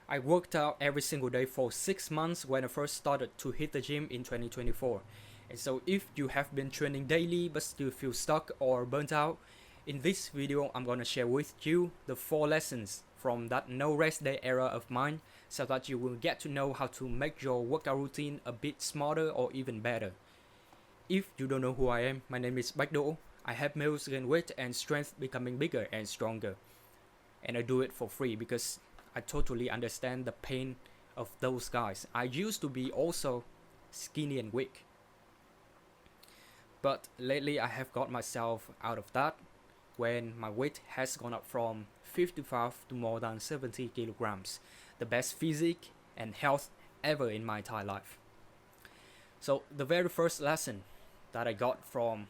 I worked out every single day for 6 months when I first started to hit the gym in 2024. And so if you have been training daily but still feel stuck or burnt out, in this video I'm gonna share with you the 4 lessons from that no rest day era of mine so that you will get to know how to make your workout routine a bit smarter or even better. If you don't know who I am, my name is Bách Đỗ. I help males gain weight and strength becoming bigger and stronger. And I do it for free because I totally understand the pain of those guys. I used to be also skinny and weak. But lately I have got myself out of that when my weight has gone up from 55 to more than 70 kilograms. The best physique and health ever in my entire life. So the very first lesson that I got from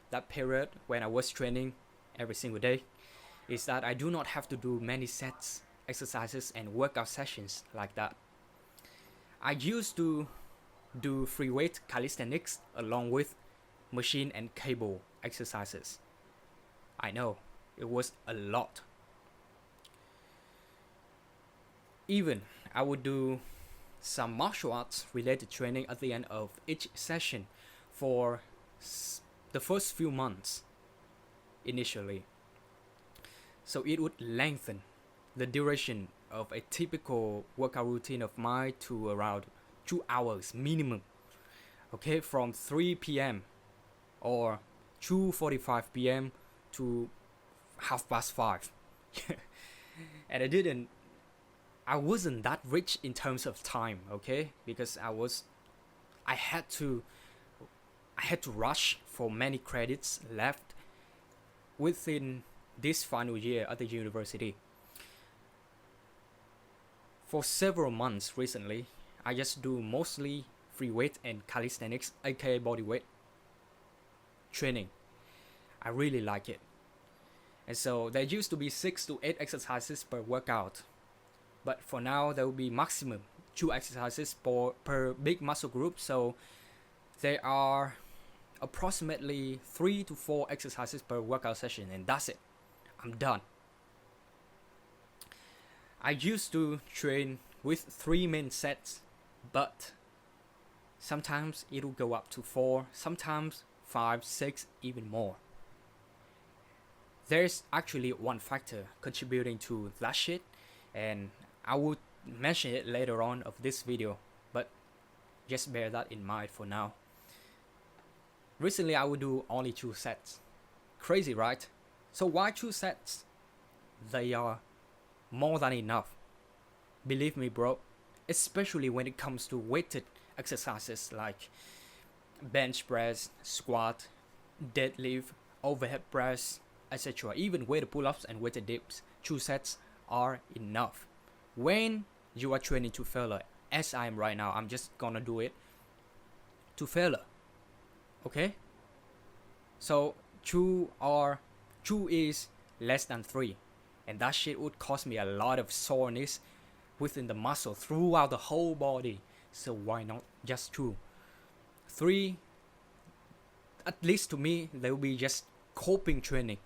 that period when I was training every single day is that I do not have to do many sets, exercises and workout sessions like that. I used to do free weight calisthenics along with machine and cable exercises. I know, it was a lot. Even I would do some martial arts related training at the end of each session for the first few months initially. So it would lengthen the duration of a typical workout routine of mine to around 2 hours minimum. Okay, from 3 p.m. or 2:45 p.m. to 5:30. And I wasn't that rich in terms of time, okay? Because I had to rush for many credits left within this final year at the university. For several months recently, I just do mostly free weight and calisthenics, aka bodyweight training. I really like it. And so there used to be 6 to 8 exercises per workout. But for now, there will be maximum 2 exercises per big muscle group. So there are approximately 3 to 4 exercises per workout session, and that's it. I'm done. I used to train with 3 main sets, but sometimes it'll go up to 4, sometimes 5, 6, even more. There's actually one factor contributing to that shit, and I would mention it later on of this video, but just bear that in mind for now. Recently I would do only 2 sets. Crazy, right? So why 2 sets? They are more than enough. Believe me, bro. Especially when it comes to weighted exercises like bench press, squat, deadlift, overhead press, etc. Even weighted pull-ups and weighted dips. 2 sets are enough. When you are training to failure, as I am right now, I'm just gonna do it to failure. Okay? So 2 is less than 3. And that shit would cause me a lot of soreness within the muscle throughout the whole body. So why not just 2? 3, at least to me, they will be just coping training.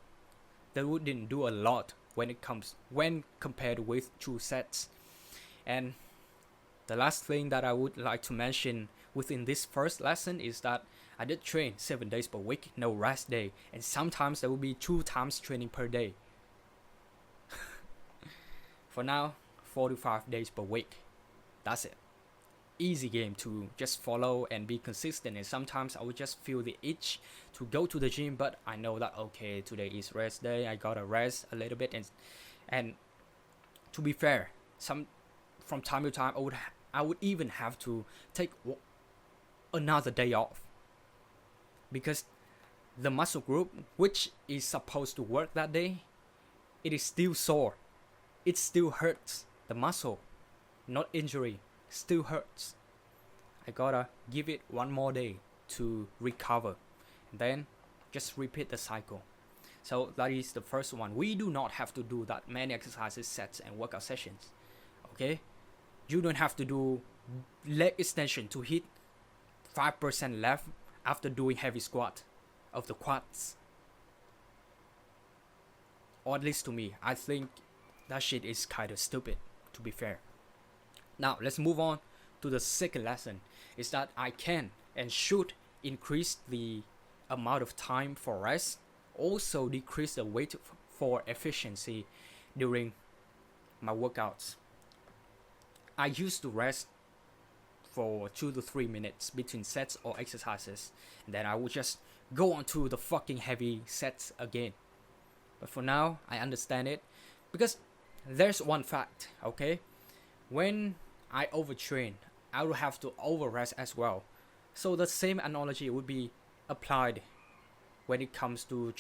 They wouldn't do a lot when compared with 2 sets. And the last thing that I would like to mention within this first lesson is that I did train 7 days per week, no rest day, and sometimes there will be 2 times training per day. For now, 45 days per week. That's it. Easy game to just follow and be consistent, and sometimes I would just feel the itch to go to the gym, but I know that okay, today is rest day, I gotta rest a little bit, and to be fair, from time to time I would even have to take another day off because the muscle group which is supposed to work that day, it is still sore. It still hurts. The muscle, not injury, still hurts. I gotta give it one more day to recover, and then just repeat the cycle. So that is the first one. We do not have to do that many exercises, sets and workout sessions. Okay? You don't have to do leg extension to hit 5% left after doing heavy squat of the quads. Or at least to me, I think that shit is kind of stupid, to be fair. Now let's move on to the second lesson, is that I can and should increase the amount of time for rest, also decrease the wait for efficiency during my workouts. I used to rest for 2 to 3 minutes between sets or exercises, and then I would just go on to the fucking heavy sets again. But for now, I understand it, because there's one fact, okay? When I overtrain, I will have to overrest as well. So the same analogy would be applied when it comes to,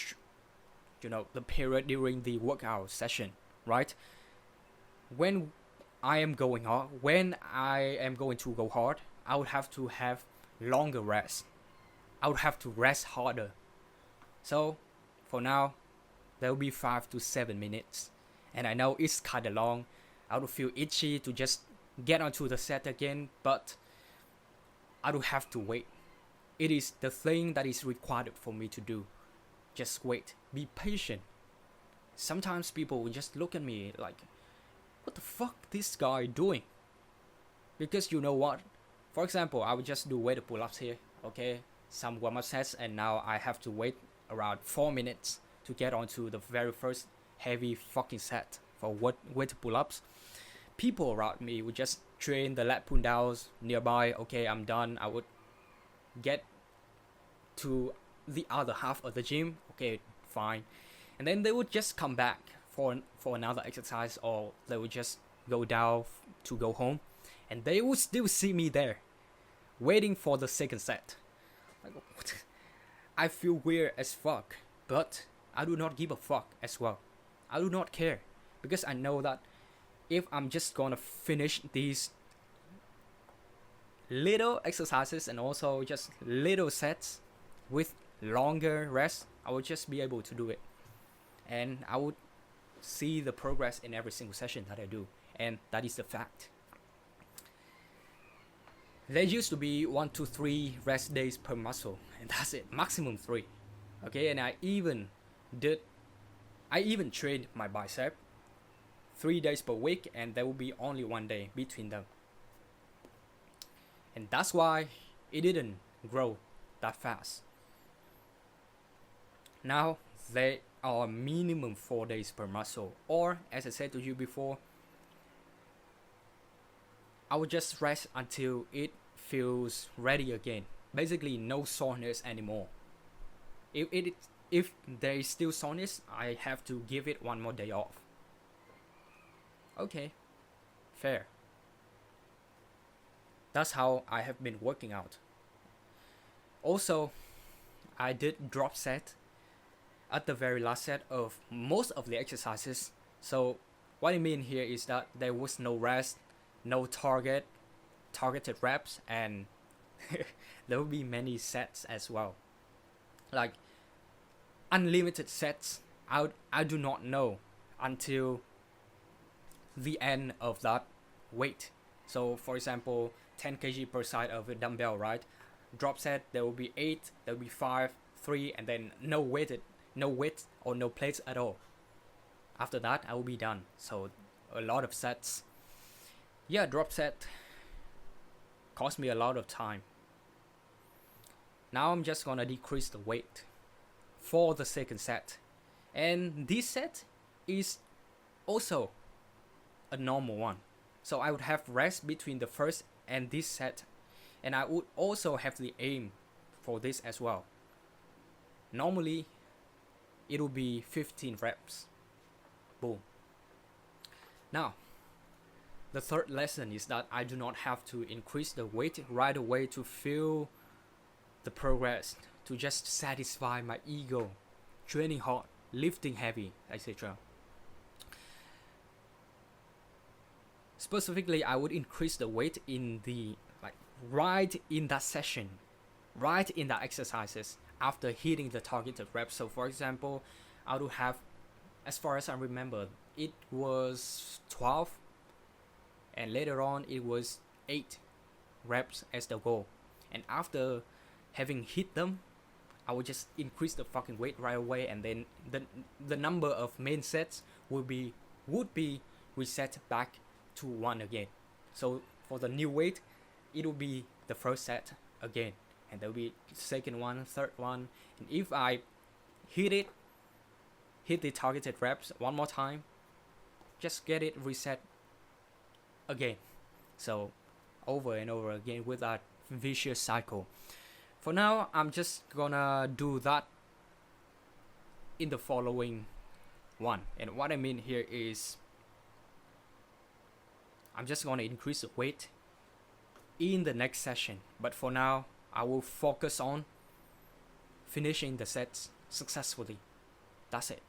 the period during the workout session, right? When I am going hard, when I am going to go hard, I would have to have longer rest. I would have to rest harder. So for now, there will be 5 to 7 minutes. And I know it's kind of long. I would feel itchy to just get onto the set again, but I don't have to wait. It is the thing that is required for me to do. Just wait. Be patient. Sometimes people will just look at me like, what the fuck this guy doing? Because you know what? For example, I would just do weighted pull-ups here, okay? Some warm-up sets, and now I have to wait around 4 minutes to get onto the very first heavy fucking set for weighted pull-ups. People around me would just train the lat pull downs nearby. Okay, I'm done. I would get to the other half of the gym. Okay, fine. And then they would just come back for another exercise, or they would just go down to go home, and they would still see me there waiting for the second set. Like, what? I feel weird as fuck, but I do not give a fuck as well. I do not care, because I know that if I'm just gonna finish these little exercises and also just little sets with longer rest, I will just be able to do it, and I would see the progress in every single session that I do, and that is the fact. There used to be 1 to 3 rest days per muscle, and that's it, maximum 3. Okay, and I even trained my bicep 3 days per week, and there will be only 1 day between them. And that's why it didn't grow that fast. Now there are minimum 4 days per muscle, or as I said to you before, I will just rest until it feels ready again. Basically no soreness anymore. If there is still soreness, I have to give it 1 more day off. Okay, fair. That's how I have been working out. Also, I did drop set at the very last set of most of the exercises. So what I mean here is that there was no rest, no targeted reps, and there will be many sets as well. Like unlimited sets, I do not know until the end of that weight. So for example, 10 kg per side of a dumbbell, right? Drop set, there will be 8, there will be 5, 3, and then no weight or no plates at all. After that, I will be done. So a lot of sets. Yeah, drop set cost me a lot of time. Now I'm just gonna decrease the weight for the second set. And this set is also a normal one. So I would have rest between the first and this set, and I would also have the aim for this as well. Normally it will be 15 reps. Boom. Now the third lesson is that I do not have to increase the weight right away to feel the progress, to just satisfy my ego, training hard, lifting heavy, etc. Specifically, I would increase the weight in the right in that session, right in the exercises after hitting the targeted reps. So for example, I would have, as far as I remember, it was 12, and later on it was 8 reps as the goal. And after having hit them, I would just increase the fucking weight right away, and then the number of main sets would be reset back to 1 again. So for the new weight, it will be the first set again, and there will be second one, third one, and if I hit the targeted reps one more time, just get it reset again. So over and over again with that vicious cycle. For now, I'm just gonna do that in the following one. And what I mean here is I'm just gonna increase the weight in the next session. But for now, I will focus on finishing the sets successfully. That's it.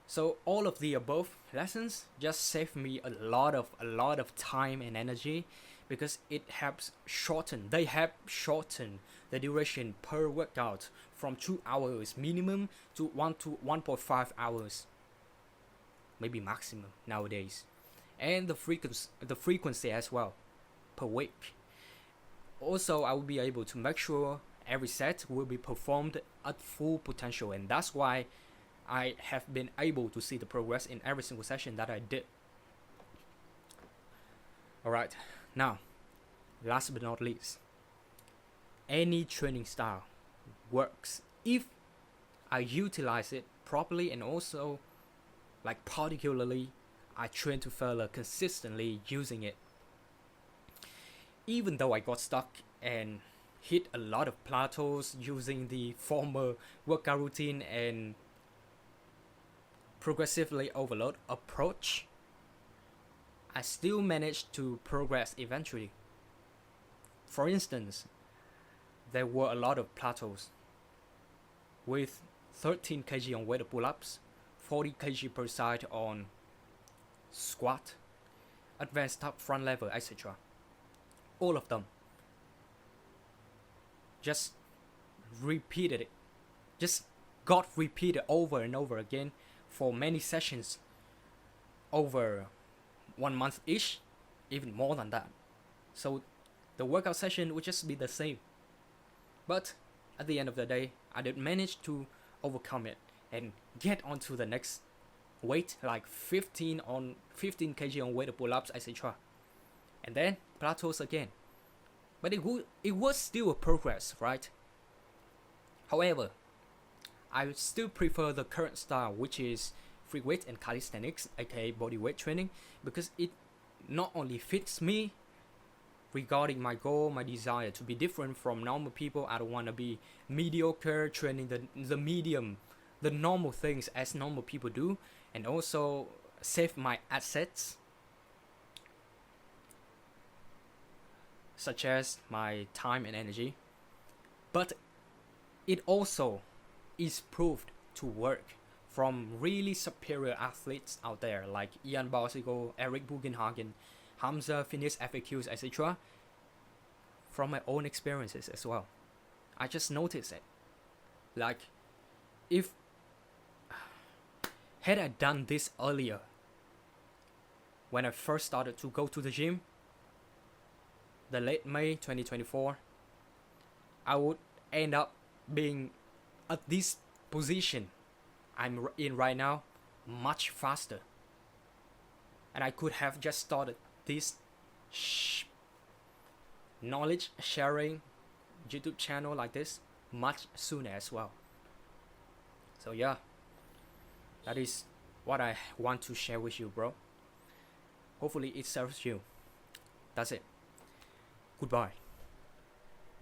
So all of the above lessons just save me a lot of time and energy, because it helps shorten. They help shorten the duration per workout from 2 hours minimum to 1.5 hours, maybe maximum nowadays, and the frequency as well per week. Also, I will be able to make sure every set will be performed at full potential, and that's why I have been able to see the progress in every single session that I did. Alright, now, last but not least, any training style works if I utilize it properly, and also, like particularly, I train to failure consistently using it. Even though I got stuck and hit a lot of plateaus using the former workout routine and progressively overload approach, I still managed to progress eventually. For instance, there were a lot of plateaus with 13 kg on weighted pull-ups, 40 kg per side on squat, advanced top front lever, etc. All of them just repeated it, just got repeated over and over again for many sessions over 1 month ish, even more than that. So the workout session would just be the same. But at the end of the day, I did manage to overcome it and get onto the next weight, like 15 kg on weighted pull-ups, etc. And then plateaus again. But it was still a progress, right? However, I would still prefer the current style, which is free weight and calisthenics, aka body weight training, because it not only fits me regarding my goal, my desire to be different from normal people. I don't want to be mediocre, training the medium, the normal things as normal people do, and also save my assets, such as my time and energy. But it also is proved to work from really superior athletes out there like Ian Bossigo, Eric Bugenhagen, Hamza, Finis FAQs, etc. From my own experiences as well. I just noticed it. Like, had I done this earlier, when I first started to go to the gym, the late May 2024, I would end up being at this position I'm in right now much faster. And I could have just started this knowledge sharing YouTube channel like this much sooner as well. So yeah, that is what I want to share with you, bro. Hopefully it serves you. That's it. Goodbye.